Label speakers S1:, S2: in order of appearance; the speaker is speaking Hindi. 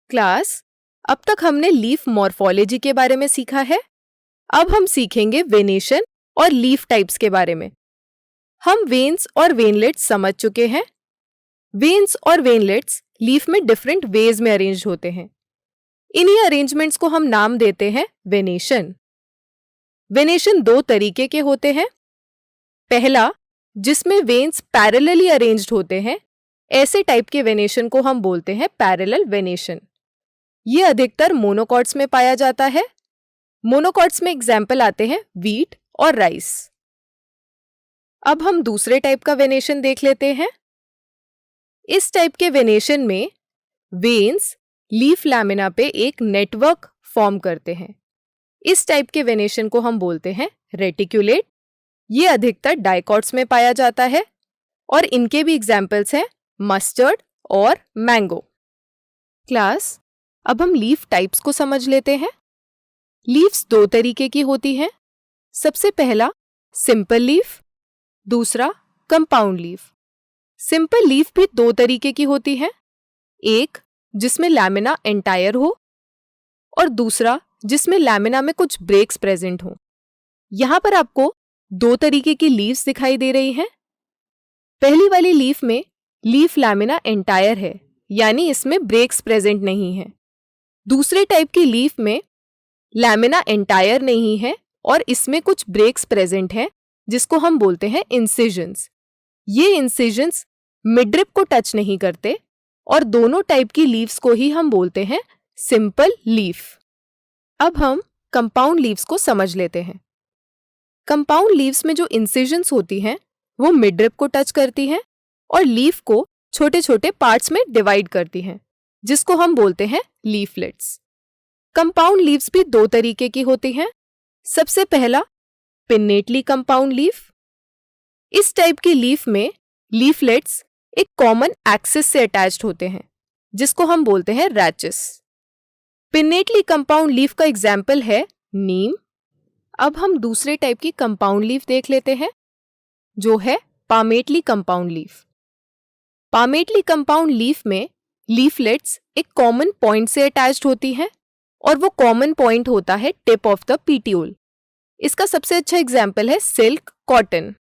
S1: क्लास, अब तक हमने लीफ मॉर्फोलॉजी के बारे में सीखा है। अब हम सीखेंगे वेनेशन और लीफ टाइप्स के बारे में। हम वेन्स और वेनलेट्स समझ चुके हैं। वेन्स और वेनलेट्स लीफ में डिफरेंट वेज में अरेंज होते हैं। इन्हीं अरेंजमेंट्स को हम नाम देते हैं वेनेशन। वेनेशन दो तरीके के होते हैं। पहला, जिसमें वेन्स पैरेलली अरेंज्ड होते हैं, ऐसे टाइप के वेनेशन को हम बोलते हैं पैरेलल वेनेशन। ये अधिकतर मोनोकॉट्स में पाया जाता है। मोनोकॉट्स में एग्जाम्पल आते हैं व्हीट और राइस। अब हम दूसरे टाइप का वेनेशन देख लेते हैं। इस टाइप के वेनेशन में वेन्स लीफ लैमिना पे एक नेटवर्क फॉर्म करते हैं। इस टाइप के वेनेशन को हम बोलते हैं रेटिक्यूलेट। ये अधिकतर डाइकॉट्स में पाया जाता है और इनके भी एग्जाम्पल्स हैं मस्टर्ड और मैंगो। क्लास, अब हम लीफ टाइप्स को समझ लेते हैं। लीव्स दो तरीके की होती हैं। सबसे पहला सिंपल लीफ, दूसरा कंपाउंड लीफ। सिंपल लीफ भी दो तरीके की होती है, एक जिसमें लैमिना एंटायर हो और दूसरा जिसमें लैमिना में कुछ ब्रेक्स प्रेजेंट हो। यहां पर आपको दो तरीके की लीव्स दिखाई दे रही हैं। पहली वाली लीफ में लीफ लैमिना एंटायर है, यानी इसमें ब्रेक्स प्रेजेंट नहीं है। दूसरे टाइप की लीफ में लैमिना एंटायर नहीं है और इसमें कुछ ब्रेक्स प्रेजेंट हैं, जिसको हम बोलते हैं इंसिजन्स। ये इंसिजन्स मिडरिप को टच नहीं करते और दोनों टाइप की लीव्स को ही हम बोलते हैं सिंपल लीफ। अब हम कंपाउंड लीव्स को समझ लेते हैं। कंपाउंड लीव्स में जो इंसिजन्स होती हैं वो मिडरिप को टच करती हैं और लीफ को छोटे छोटे पार्ट्स में डिवाइड करती हैं, जिसको हम बोलते हैं लीफलेट्स। कंपाउंड लीव्स भी दो तरीके की होती हैं। सबसे पहला पिन्नेटली कंपाउंड लीफ। इस टाइप की लीफ में लीफलेट्स एक कॉमन एक्सिस से अटैच्ड होते हैं, जिसको हम बोलते हैं रैचेस। पिन्नेटली कंपाउंड लीफ का एग्जाम्पल है नीम। अब हम दूसरे टाइप की कंपाउंड लीफ देख लेते हैं, जो है palmately compound leaf. Palmately compound leaf में लीफलेट्स एक कॉमन पॉइंट से अटैच्ड होती हैं और वो कॉमन पॉइंट होता है टिप ऑफ द पीटियोल। इसका सबसे अच्छा एग्जाम्पल है सिल्क, कॉटन।